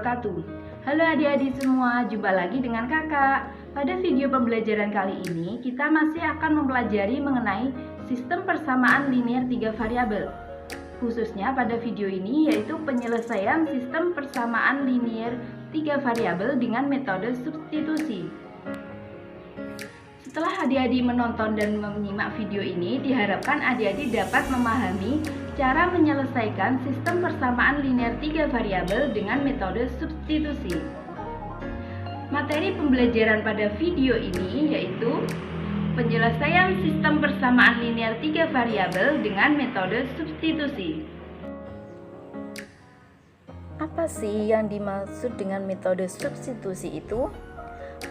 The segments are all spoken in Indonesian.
wabarakatuh. Halo adik-adik semua, jumpa lagi dengan kakak. Pada video pembelajaran kali ini, kita masih akan mempelajari mengenai sistem persamaan linear 3 variabel. Khususnya pada video ini yaitu penyelesaian sistem persamaan linear 3 variabel dengan metode substitusi. Setelah adik-adik menonton dan menyimak video ini, diharapkan adik-adik dapat memahami cara menyelesaikan sistem persamaan linear 3 variabel dengan metode substitusi. Materi pembelajaran pada video ini yaitu penyelesaian sistem persamaan linear 3 variabel dengan metode substitusi. Apa sih yang dimaksud dengan metode substitusi itu?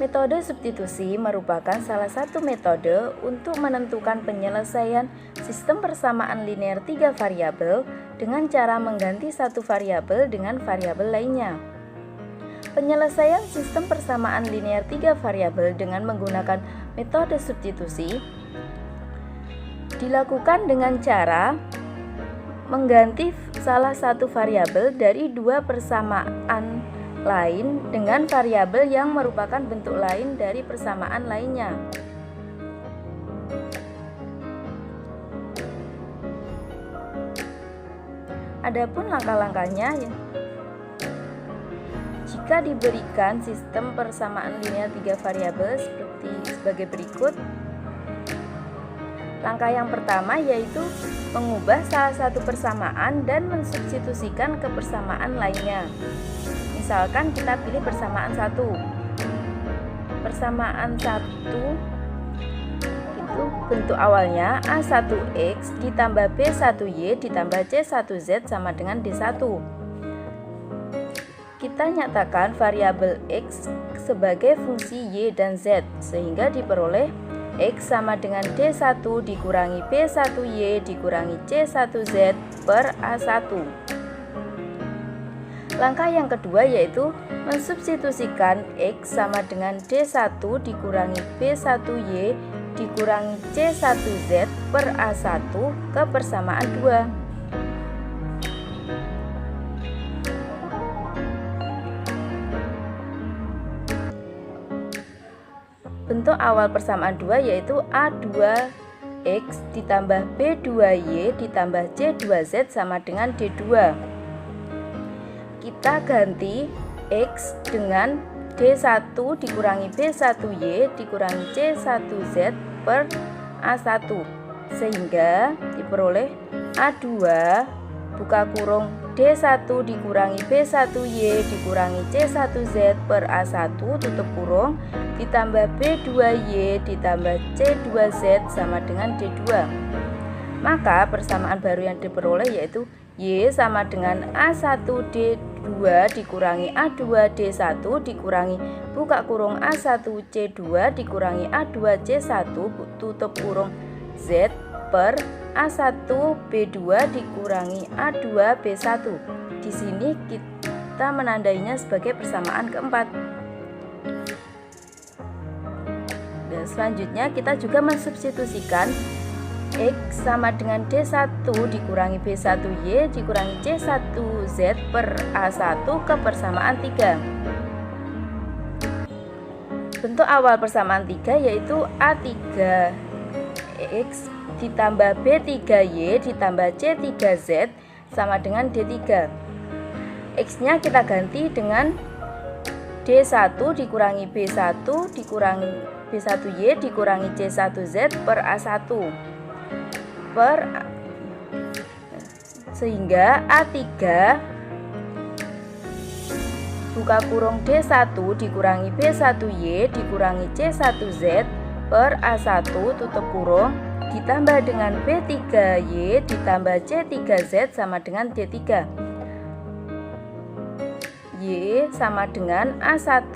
Metode substitusi merupakan salah satu metode untuk menentukan penyelesaian sistem persamaan linear 3 variabel dengan cara mengganti satu variabel dengan variabel lainnya. Penyelesaian sistem persamaan linear 3 variabel dengan menggunakan metode substitusi dilakukan dengan cara mengganti salah satu variabel dari dua persamaan lain dengan variabel yang merupakan bentuk lain dari persamaan lainnya. Adapun langkah-langkahnya, jika diberikan sistem persamaan linear 3 variabel sebagai berikut. Langkah yang pertama yaitu mengubah salah satu persamaan dan mensubstitusikan ke persamaan lainnya. Misalkan kita pilih persamaan 1. Persamaan 1 itu bentuk awalnya A1X ditambah B1Y ditambah C1Z sama dengan D1. Kita nyatakan variabel X sebagai fungsi Y dan Z sehingga diperoleh X sama dengan D1 dikurangi B1Y dikurangi C1Z per A1. Langkah yang kedua yaitu mensubstitusikan X sama dengan D1 dikurangi B1Y dikurangi C1Z per A1 ke persamaan 2. Bentuk awal persamaan 2 yaitu A2X ditambah B2Y ditambah C2Z sama dengan D2. Kita ganti X dengan D1 dikurangi B1Y dikurangi C1Z per A1 sehingga diperoleh A2 buka kurung D1 dikurangi B1Y dikurangi C1Z per A1 tutup kurung ditambah B2Y ditambah C2Z sama dengan D2. Maka persamaan baru yang diperoleh yaitu Y sama dengan A1D2 dikurangi A2D1 dikurangi buka kurung A1C2 dikurangi A2C1 tutup kurung Z per A1B2 dikurangi A2B1. Di sini kita menandainya sebagai persamaan keempat. Dan selanjutnya kita juga mensubstitusikan X sama dengan D1 dikurangi B1Y dikurangi C1Z per A1 ke persamaan 3. Bentuk awal persamaan 3 yaitu A3X ditambah B3Y ditambah C3Z sama dengan D3. X-nya kita ganti dengan D1 dikurangi B1 dikurangi B1Y dikurangi C1Z per A1 sehingga A3 buka kurung D1 dikurangi B1Y dikurangi C1Z per A1 tutup kurung ditambah dengan B3Y ditambah C3Z sama dengan D3. Y sama dengan A1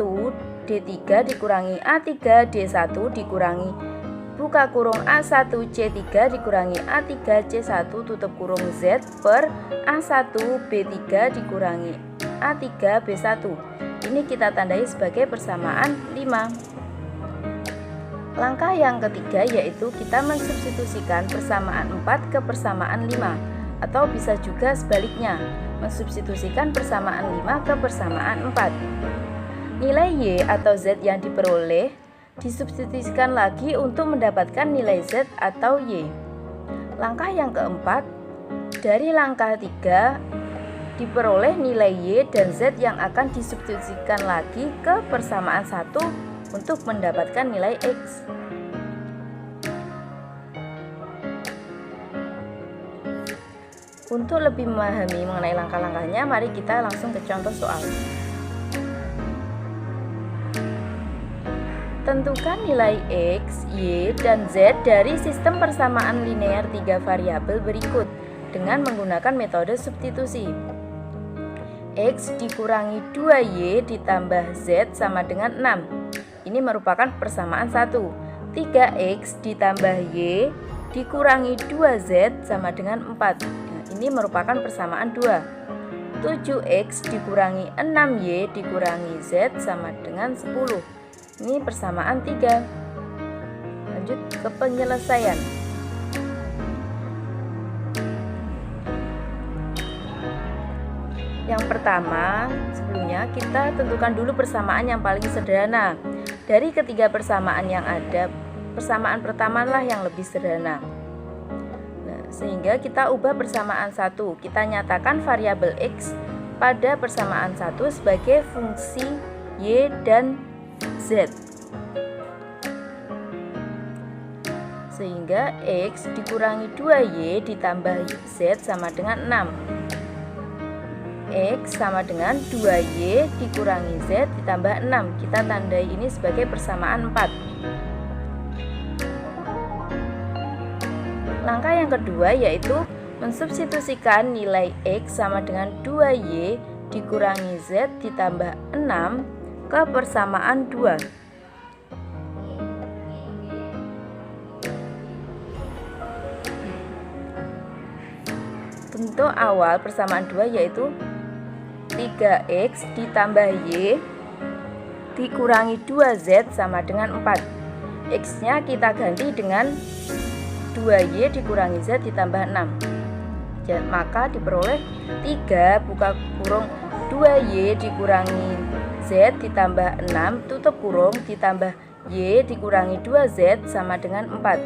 D3 dikurangi A3 D1 dikurangi buka kurung A1 C3 dikurangi A3 C1 tutup kurung Z per A1 B3 dikurangi A3 B1. Ini kita tandai sebagai persamaan 5. Langkah yang ketiga yaitu kita mensubstitusikan persamaan 4 ke persamaan 5 atau bisa juga sebaliknya. mensubstitusikan persamaan 5 ke persamaan 4. Nilai Y atau Z yang diperoleh disubstitusikan lagi untuk mendapatkan nilai Z atau Y. Langkah yang keempat, dari langkah 3 diperoleh nilai Y dan Z yang akan disubstitusikan lagi ke persamaan 1 untuk mendapatkan nilai X. Untuk lebih memahami mengenai langkah-langkahnya, mari kita langsung ke contoh soal. Tentukan nilai X, Y, dan Z dari sistem persamaan linear 3 variabel berikut dengan menggunakan metode substitusi. X dikurangi 2Y ditambah Z sama dengan 6. Ini merupakan persamaan 1. 3X ditambah Y dikurangi 2Z sama dengan 4. Nah, ini merupakan persamaan 2. 7X dikurangi 6Y dikurangi Z sama dengan 10. Ini persamaan 3. Lanjut ke penyelesaian. Yang pertama, sebelumnya kita tentukan dulu persamaan yang paling sederhana. Dari ketiga persamaan yang ada, persamaan pertama lah yang lebih sederhana. Nah, sehingga kita ubah persamaan 1. Kita nyatakan variabel X pada persamaan 1 sebagai fungsi Y dan Z, sehingga X dikurangi 2Y ditambah Z sama dengan 6. X sama dengan 2Y dikurangi Z ditambah 6. Kita tandai ini sebagai persamaan 4. Langkah yang kedua yaitu mensubstitusikan nilai X sama dengan 2Y dikurangi Z ditambah 6 ke persamaan 2. Bentuk awal persamaan 2 yaitu 3X ditambah Y dikurangi 2Z sama dengan 4. X-nya kita ganti dengan 2Y dikurangi Z ditambah 6. Dan maka diperoleh 3 buka kurung 2Y dikurangi Z ditambah 6 tutup kurung ditambah Y dikurangi 2Z sama dengan 4.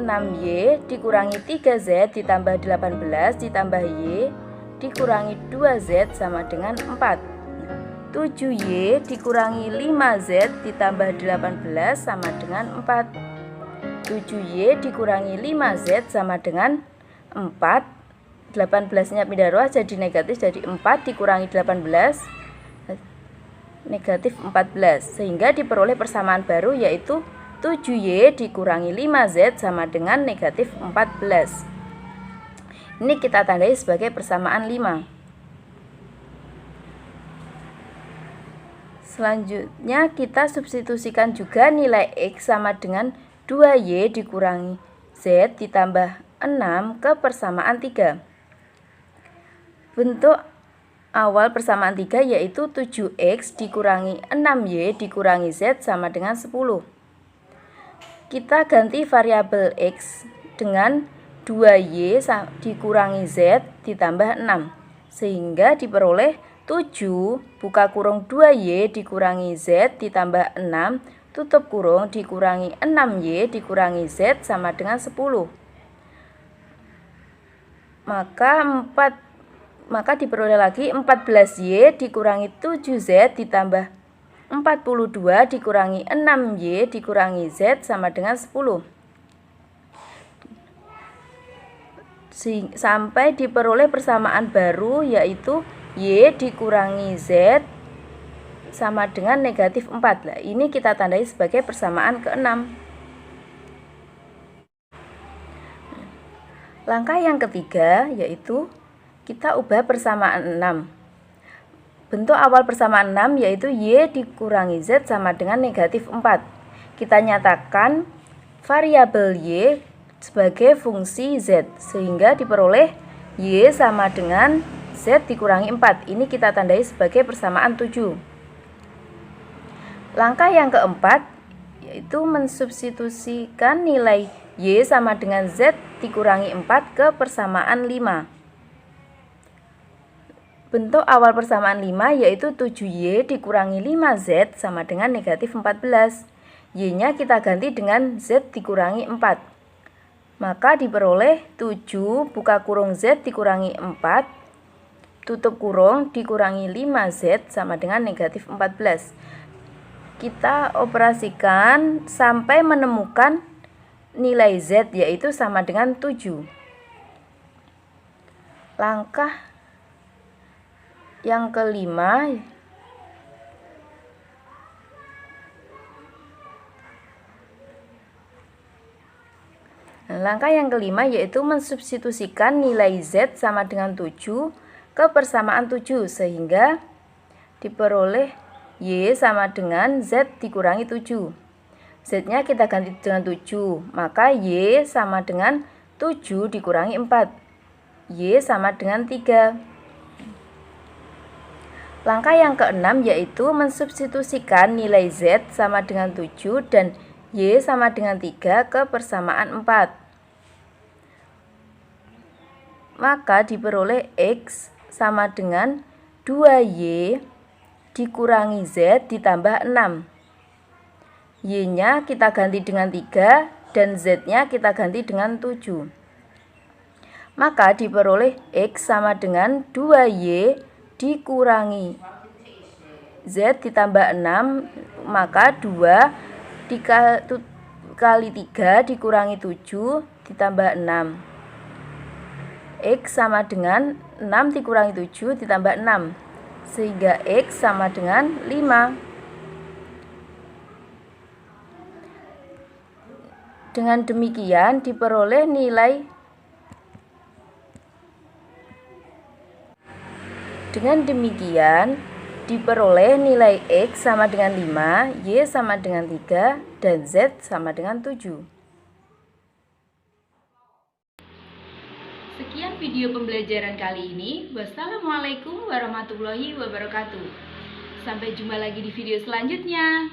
6Y dikurangi 3Z ditambah 18 ditambah Y dikurangi 2Z sama dengan 4. 7Y dikurangi 5Z ditambah 18 sama dengan 4. 7Y dikurangi 5Z sama dengan 4. 18-nya pindah ruas jadi negatif, jadi 4 dikurangi 18 negatif 14, sehingga diperoleh persamaan baru yaitu 7Y dikurangi 5Z sama dengan negatif 14. Ini kita tandai sebagai persamaan 5. Selanjutnya kita substitusikan juga nilai X sama dengan 2Y dikurangi Z ditambah 6 ke persamaan 3. Bentuk awal persamaan 3 yaitu 7X dikurangi 6Y dikurangi Z sama dengan 10. Kita ganti variabel X dengan 2Y dikurangi Z ditambah 6, sehingga diperoleh 7 buka kurung 2Y dikurangi Z ditambah 6 tutup kurung dikurangi 6Y dikurangi Z sama dengan 10. Maka diperoleh lagi 14Y dikurangi 7Z ditambah 42 dikurangi 6Y dikurangi Z sama dengan 10. Sampai diperoleh persamaan baru yaitu Y dikurangi Z sama dengan negatif 4. Nah, ini kita tandai sebagai persamaan ke-6. Langkah yang ketiga yaitu kita ubah persamaan 6. Bentuk awal persamaan 6 yaitu Y dikurangi Z sama dengan negatif 4. Kita nyatakan variabel Y sebagai fungsi Z, sehingga diperoleh Y sama dengan Z dikurangi 4. Ini kita tandai sebagai persamaan 7. Langkah yang keempat yaitu mensubstitusikan nilai Y sama dengan Z dikurangi 4 ke persamaan 5. Bentuk awal persamaan 5 yaitu 7Y dikurangi 5Z sama dengan negatif 14. Y-nya kita ganti dengan Z dikurangi 4. Maka diperoleh 7 buka kurung Z dikurangi 4, tutup kurung dikurangi 5Z sama dengan negatif 14. Kita operasikan sampai menemukan nilai Z yaitu sama dengan 7. Langkah yang kelima yaitu mensubstitusikan nilai Z sama dengan 7 ke persamaan 7 sehingga diperoleh Y sama dengan Z dikurangi 7. Z-nya kita ganti dengan 7, maka Y sama dengan 7 dikurangi 4. Y sama dengan 3. Langkah yang keenam yaitu mensubstitusikan nilai Z sama dengan 7 dan Y sama dengan 3 ke persamaan 4. Maka diperoleh X sama dengan 2Y dikurangi Z ditambah 6. Y-nya kita ganti dengan 3 dan Z-nya kita ganti dengan 7. Maka diperoleh X sama dengan 2Y dikurangi Z ditambah 6, maka 2 dikali 3 dikurangi 7 ditambah 6. X sama dengan 6 dikurangi 7 ditambah 6, sehingga X sama dengan 5. Dengan demikian diperoleh nilai X sama dengan 5, Y sama dengan 3, dan Z sama dengan 7. Sekian video pembelajaran kali ini. Wassalamualaikum warahmatullahi wabarakatuh. Sampai jumpa lagi di video selanjutnya.